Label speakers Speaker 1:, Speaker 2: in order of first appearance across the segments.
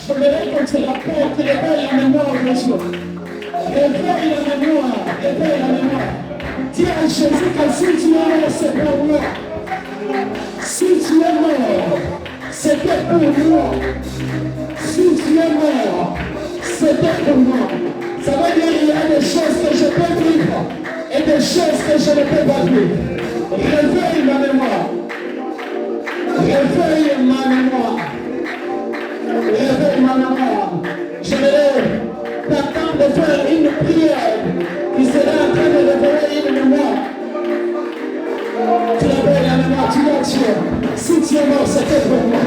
Speaker 1: J'aimerais que tu rappelles, tu réveilles la mémoire aujourd'hui. Réveille la mémoire, réveille la mémoire. Dis à Jésus que si tu es mort, c'est pour moi. Si tu es mort, c'était pour moi. Si tu es mort, c'était pour moi. Ça veut dire qu'il y a des choses que je peux vivre et des choses que je ne peux pas vivre. Réveille ma mémoire. Réveille ma mémoire. Réveille ma mémoire. Je vais t'attendre de faire une prière qui sera en train de réveiller une mémoire. Tu réveilles la mémoire, tu vas tuer. Si tu es mort, c'était pour moi.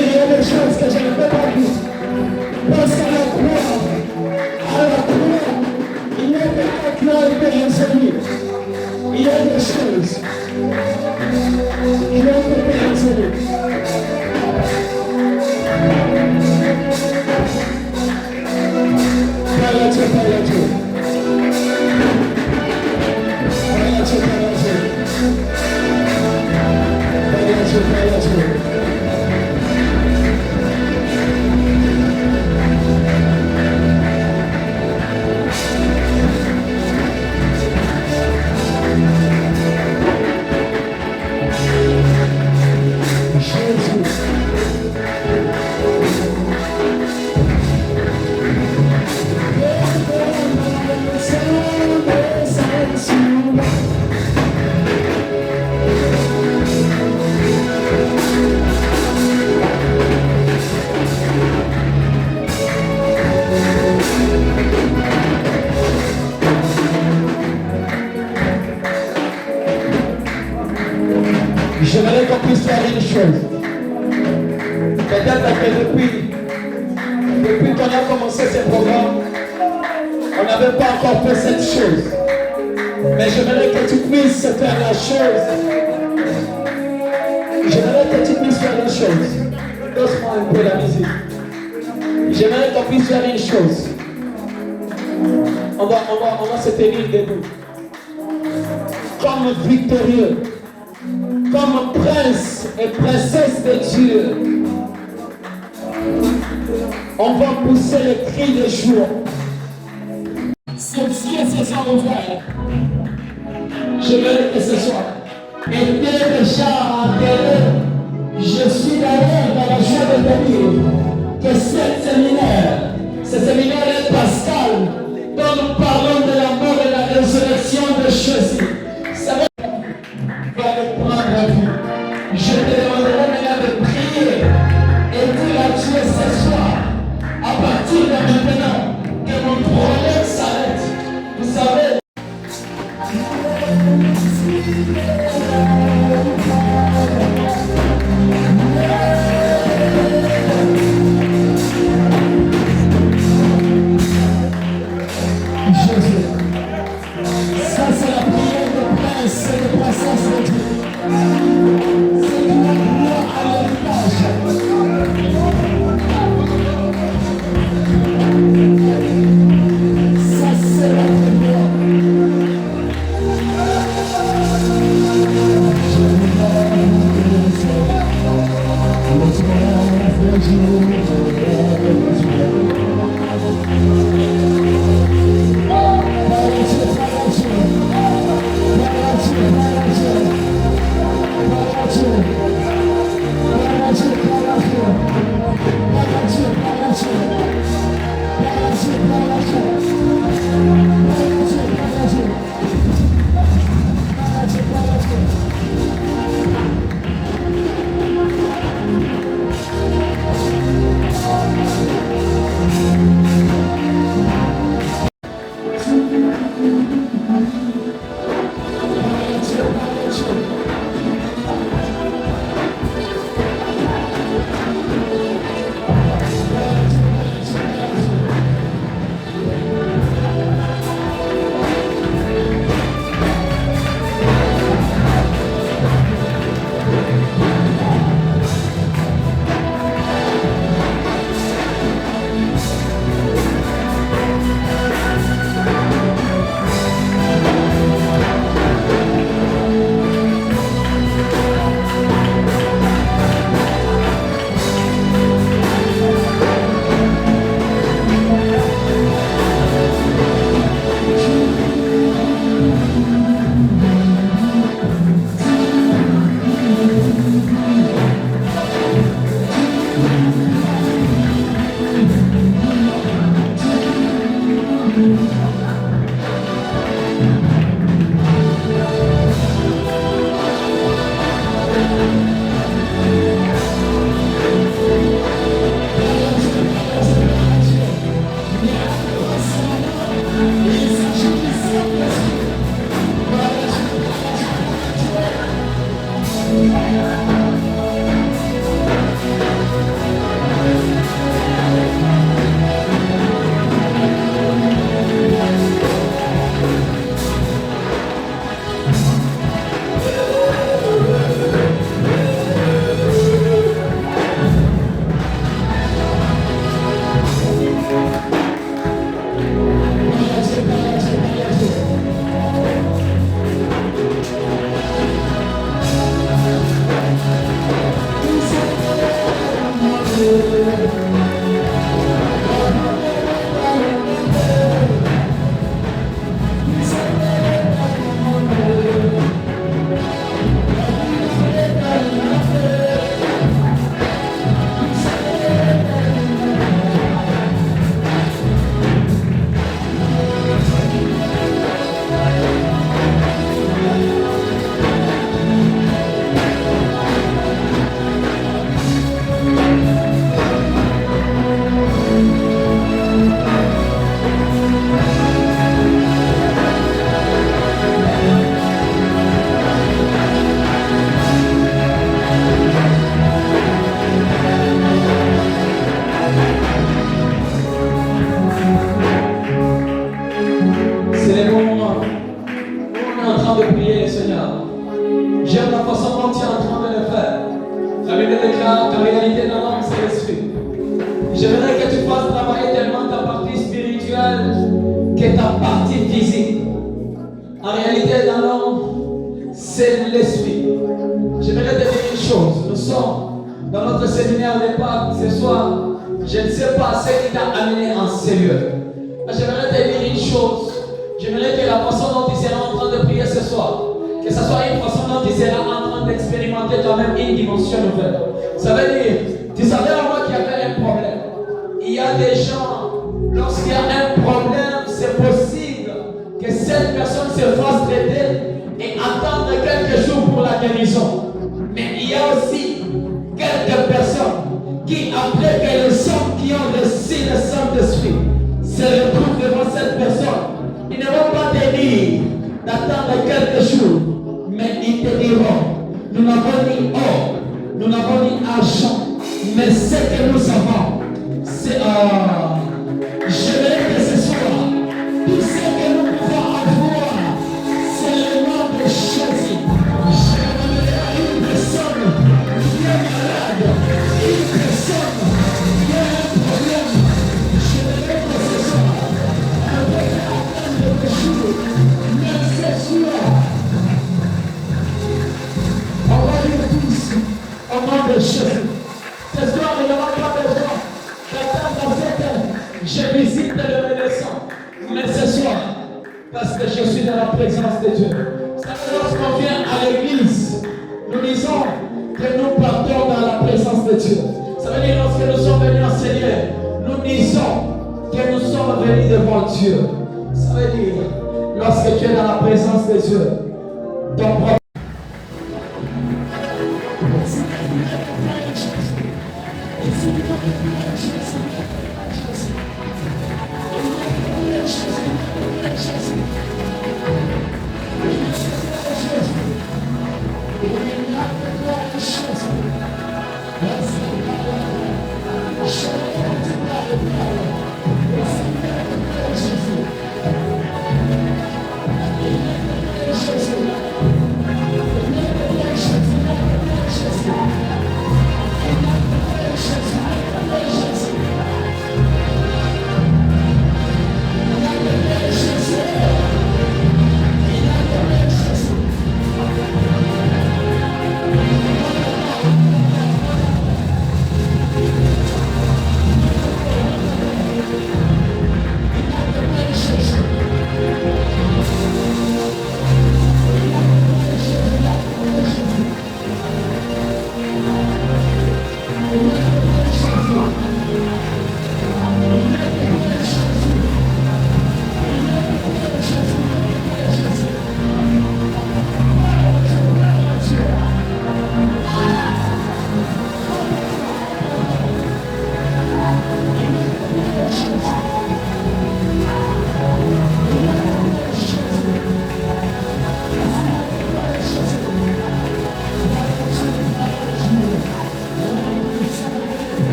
Speaker 1: Il y a des choses que je ne peux pas vivre. Parce qu'à la croix, il n'y a que qui a été enseignée. Il y a des choses qui ont été enseignées. Parle à Dieu, parle à Dieu. Parle à Dieu, parle à Dieu. Parle à Dieu, parle à Dieu. J'aimerais qu'on puisse faire une chose. Peut-être que depuis qu'on a commencé ce programme, on n'avait pas encore fait cette chose. Mais j'aimerais que tu puisses faire la chose. J'aimerais que tu puisses faire la chose. Laisse-moi un peu la musique. J'aimerais qu'on puisse faire une chose. On va se tenir debout. Comme victorieux. Comme prince et princesse de Dieu, on va pousser les cris de joie. Ces cieux se sont ouverts. Je veux que ce soit. Et dès déjà enterré, je suis d'ailleurs dans la joie de te dire que ce séminaire est pascal, dont nous parlons de la mort et la résurrection de Jésus. Ça va le prendre à vie. Je te demanderai maintenant de prier et dire à Dieu ce soir, à partir de maintenant, que mon problème s'arrête. Vous savez,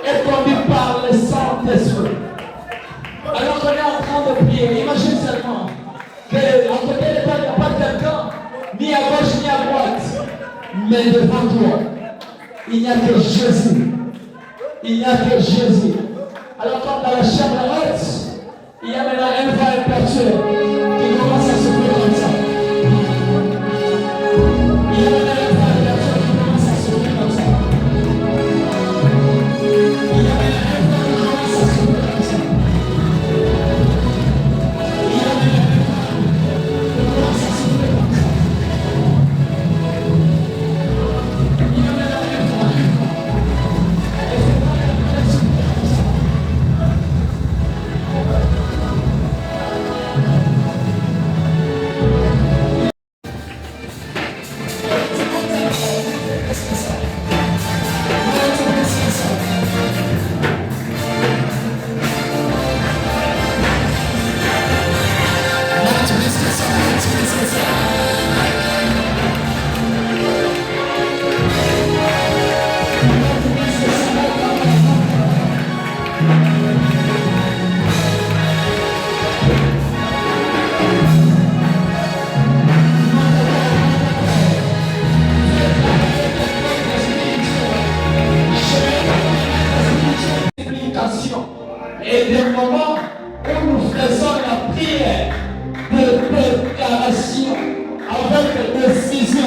Speaker 1: est conduit par le Saint-Esprit. Alors qu'on est en train de prier, imagine seulement qu'à côté de toi, il n'y a pas quelqu'un, ni à gauche ni à droite, mais devant toi, il n'y a que Jésus. Il n'y a que Jésus. Alors comme dans la chambre haute, il y a maintenant un frère perpétuel qui commence à souffrir comme ça. Il y a maintenant un frère perpétuel qui commence à souffrir comme ça. Il y a maintenant un frère qui commence à souffrir comme ça. Il y a maintenant un frère qui commence à souffrir comme ça. Il y a maintenant un frère. Et c'est pas la même chose. Et des moments où nous faisons la prière de préparation avec décision.